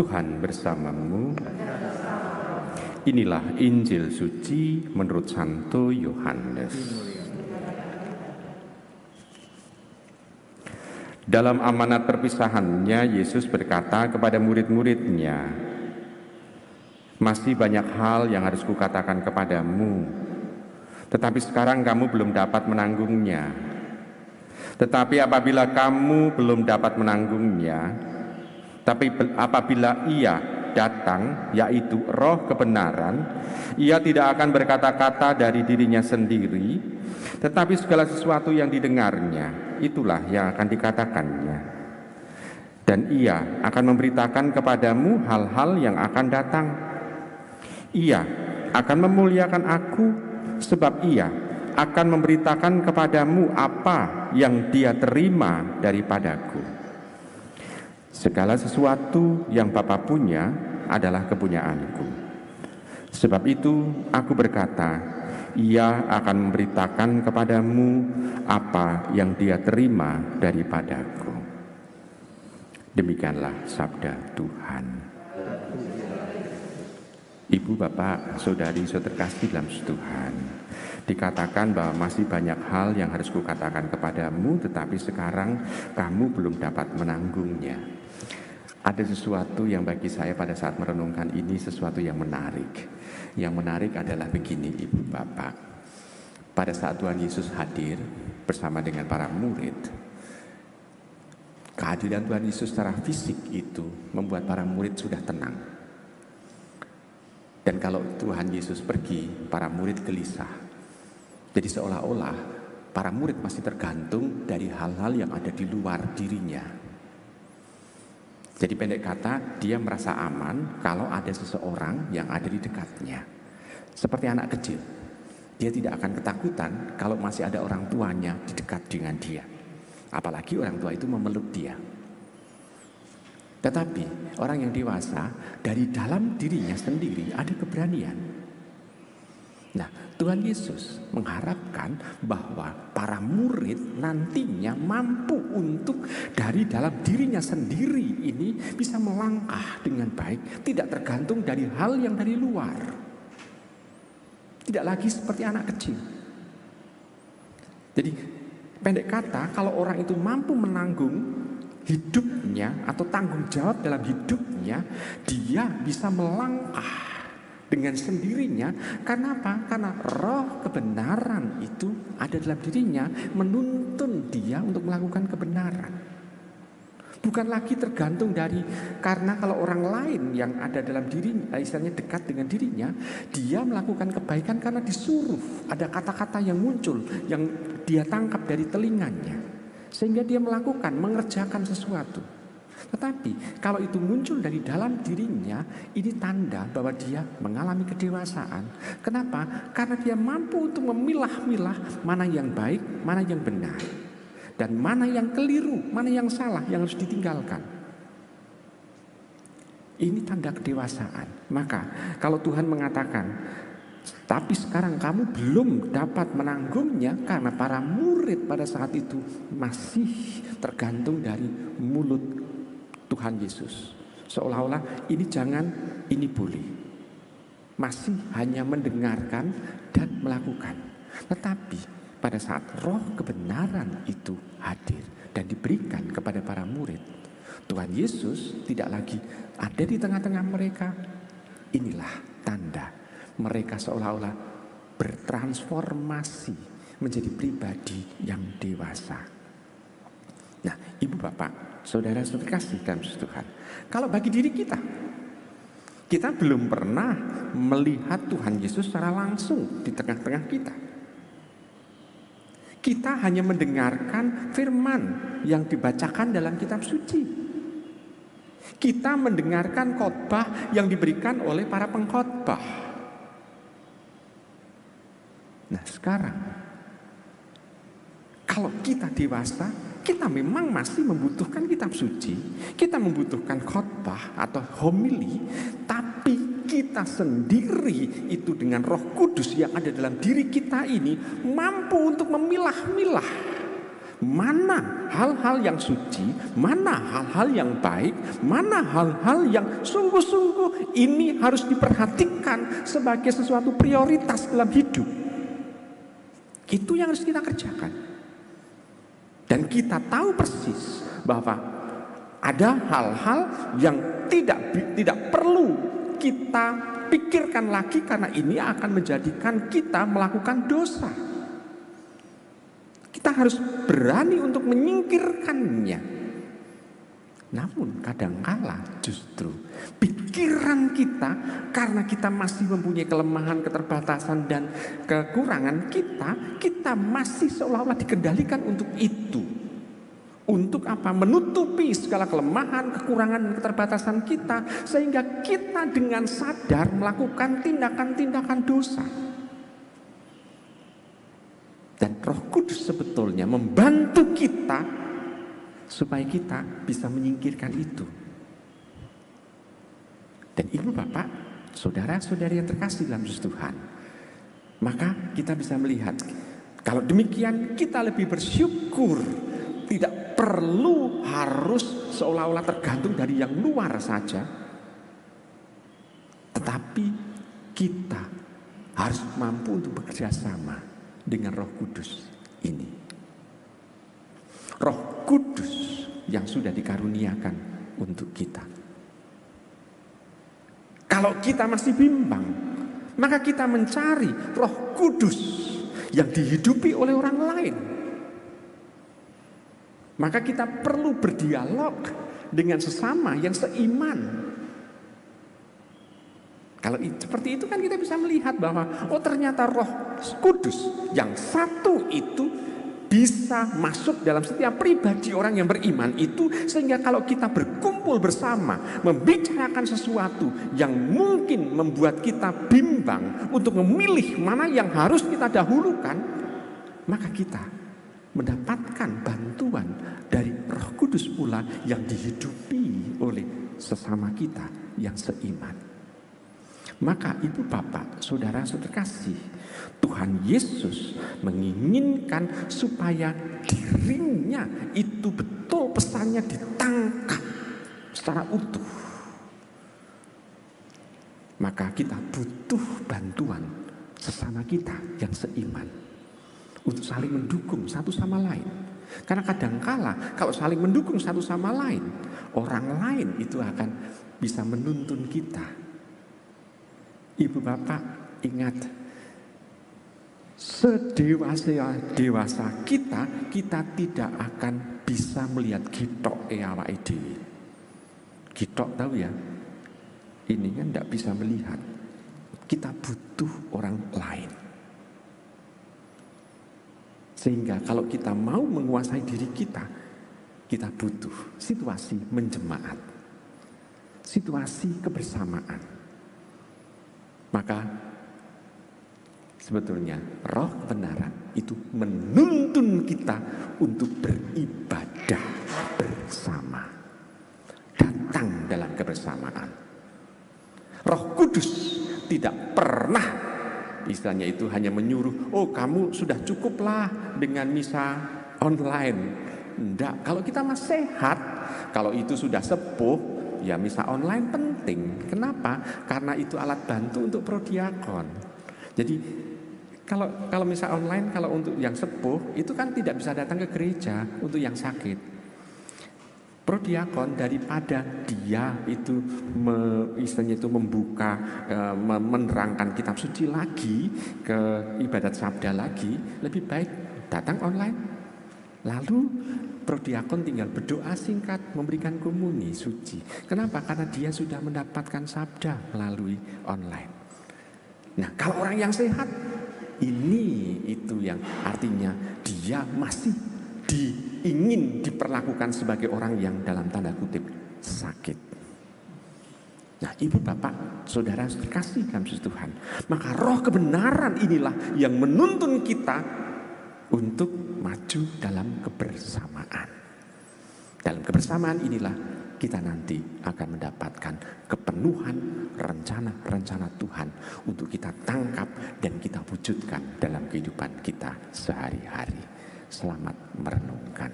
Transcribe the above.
Tuhan bersamamu. Inilah Injil suci menurut Santo Yohanes. Dalam amanat perpisahannya, Yesus berkata kepada murid-muridnya, "Masih banyak hal yang harus kukatakan kepadamu, tetapi sekarang kamu belum dapat menanggungnya. Tetapi apabila kamu belum dapat menanggungnya, tapi apabila Ia datang, yaitu Roh kebenaran, Ia tidak akan berkata-kata dari dirinya sendiri, tetapi segala sesuatu yang didengarnya, itulah yang akan dikatakannya. Dan Ia akan memberitakan kepadamu hal-hal yang akan datang. Ia akan memuliakan Aku, sebab Ia akan memberitakan kepadamu apa yang Dia terima daripadaku. Segala sesuatu yang Bapa punya adalah kepunyaanku. Sebab itu Aku berkata, Ia akan memberitakan kepadamu apa yang Dia terima daripadaku." Demikianlah sabda Tuhan. Ibu, Bapak, Saudari, Saudara kasih dalam Tuhan, dikatakan bahwa masih banyak hal yang harus kukatakan kepadamu, tetapi sekarang kamu belum dapat menanggungnya. Ada sesuatu yang bagi saya pada saat merenungkan ini sesuatu yang menarik. Yang menarik adalah begini, Ibu, Bapak. Pada saat Tuhan Yesus hadir bersama dengan para murid, kehadiran Tuhan Yesus secara fisik itu membuat para murid sudah tenang. Dan kalau Tuhan Yesus pergi, para murid gelisah. Jadi seolah-olah para murid masih tergantung dari hal-hal yang ada di luar dirinya. Jadi pendek kata, dia merasa aman kalau ada seseorang yang ada di dekatnya. Seperti anak kecil, dia tidak akan ketakutan kalau masih ada orang tuanya di dekat dengan dia. Apalagi orang tua itu memeluk dia. Tetapi orang yang dewasa, dari dalam dirinya sendiri ada keberanian. Nah, Tuhan Yesus mengharapkan bahwa para murid nantinya mampu untuk dari dalam dirinya sendiri ini bisa melangkah dengan baik, tidak tergantung dari hal yang dari luar. Tidak lagi seperti anak kecil. Jadi pendek kata, kalau orang itu mampu menanggung hidupnya atau tanggung jawab dalam hidupnya, dia bisa melangkah dengan sendirinya. Karena apa? Karena roh kebenaran itu ada dalam dirinya, menuntun dia untuk melakukan kebenaran. Bukan lagi tergantung dari, karena kalau orang lain yang ada dalam dirinya, istilahnya dekat dengan dirinya, dia melakukan kebaikan karena disuruh. Ada kata-kata yang muncul, yang dia tangkap dari telinganya, sehingga dia melakukan, mengerjakan sesuatu. Tetapi kalau itu muncul dari dalam dirinya, ini tanda bahwa dia mengalami kedewasaan. Kenapa? Karena dia mampu untuk memilah-milah mana yang baik, mana yang benar, dan mana yang keliru, mana yang salah, yang harus ditinggalkan. Ini tanda kedewasaan. Maka kalau Tuhan mengatakan, tapi sekarang kamu belum dapat menanggungnya, karena para murid pada saat itu masih tergantung dari mulut Tuhan Yesus. Seolah-olah ini jangan, ini boleh. Masih hanya mendengarkan dan melakukan. Tetapi pada saat roh kebenaran itu hadir dan diberikan kepada para murid, Tuhan Yesus tidak lagi ada di tengah-tengah mereka. Inilah tanda mereka seolah-olah bertransformasi menjadi pribadi yang dewasa. Nah, Ibu, Bapak, Saudara-saudara kasih dalam Tuhan, kalau bagi diri kita belum pernah melihat Tuhan Yesus secara langsung di tengah-tengah kita. Kita hanya mendengarkan firman yang dibacakan dalam kitab suci. Kita mendengarkan khotbah yang diberikan oleh para pengkhotbah. Nah, sekarang kalau kita dewasa, kita memang masih membutuhkan kitab suci, kita membutuhkan khotbah atau homili, tapi kita sendiri itu dengan Roh Kudus yang ada dalam diri kita ini mampu untuk memilah-milah mana hal-hal yang suci, mana hal-hal yang baik, mana hal-hal yang sungguh-sungguh ini harus diperhatikan sebagai sesuatu prioritas dalam hidup. Itu yang harus kita kerjakan. Dan kita tahu persis bahwa ada hal-hal yang tidak perlu kita pikirkan lagi, karena ini akan menjadikan kita melakukan dosa. Kita harus berani untuk menyingkirkannya. Namun kadangkala justru pikiran kita, karena kita masih mempunyai kelemahan, keterbatasan dan kekurangan kita masih seolah-olah dikendalikan untuk itu. Untuk apa? Menutupi segala kelemahan, kekurangan dan keterbatasan kita, sehingga kita dengan sadar melakukan tindakan-tindakan dosa. Dan Roh Kudus sebetulnya membantu kita supaya kita bisa menyingkirkan itu. Dan ibu bapak, saudara-saudari yang terkasih dalam Tuhan, maka kita bisa melihat, kalau demikian kita lebih bersyukur. Tidak perlu harus seolah-olah tergantung dari yang luar saja, tetapi kita harus mampu untuk bekerja sama dengan Roh Kudus ini. Roh Kudus yang sudah dikaruniakan untuk kita. Kalau kita masih bimbang, maka kita mencari Roh Kudus yang dihidupi oleh orang lain. Maka kita perlu berdialog dengan sesama yang seiman. Kalau seperti itu kan kita bisa melihat bahwa ternyata Roh Kudus yang satu itu bisa masuk dalam setiap pribadi orang yang beriman itu, sehingga kalau kita berkumpul bersama membicarakan sesuatu yang mungkin membuat kita bimbang untuk memilih mana yang harus kita dahulukan, maka kita mendapatkan bantuan dari Roh Kudus pula yang dihidupi oleh sesama kita yang seiman. Maka ibu bapak, saudara terkasih, Tuhan Yesus menginginkan supaya dirinya itu betul pesannya ditangkap secara utuh. Maka kita butuh bantuan sesama kita yang seiman untuk saling mendukung satu sama lain. Karena kadangkala kalau saling mendukung satu sama lain, orang lain itu akan bisa menuntun kita. Ibu bapak ingat, sedewasa kita tidak akan bisa melihat gitok awake dhewe. Gitok tahu ya? Ini kan tidak bisa melihat. Kita butuh orang lain. Sehingga kalau kita mau menguasai diri kita butuh situasi menjemaat, situasi kebersamaan. Maka sebetulnya Roh kebenaran itu menuntun kita untuk beribadah bersama, datang dalam kebersamaan. Roh Kudus tidak pernah istilahnya itu hanya menyuruh, kamu sudah cukuplah dengan misa online. Enggak, kalau kita masih sehat, kalau itu sudah sepuh, ya misa online penting. Kenapa? Karena itu alat bantu untuk prodiakon. Jadi kalau misa online, kalau untuk yang sepuh itu kan tidak bisa datang ke gereja untuk yang sakit. Prodiakon daripada dia itu istilahnya itu membuka, menerangkan kitab suci lagi, ke ibadat sabda lagi, lebih baik datang online. Lalu prodiakon tinggal berdoa singkat, memberikan komuni suci. Kenapa? Karena dia sudah mendapatkan sabda melalui online. Nah, kalau orang yang sehat, ini itu yang artinya dia masih ingin diperlakukan sebagai orang yang dalam tanda kutip sakit. Nah, ibu bapak, saudara terkasih dalam Tuhan, maka Roh kebenaran inilah yang menuntun kita untuk maju dalam kebersamaan. Dalam kebersamaan inilah kita nanti akan mendapatkan kepenuhan rencana-rencana Tuhan untuk kita tangkap dan kita wujudkan dalam kehidupan kita sehari-hari. Selamat merenungkan.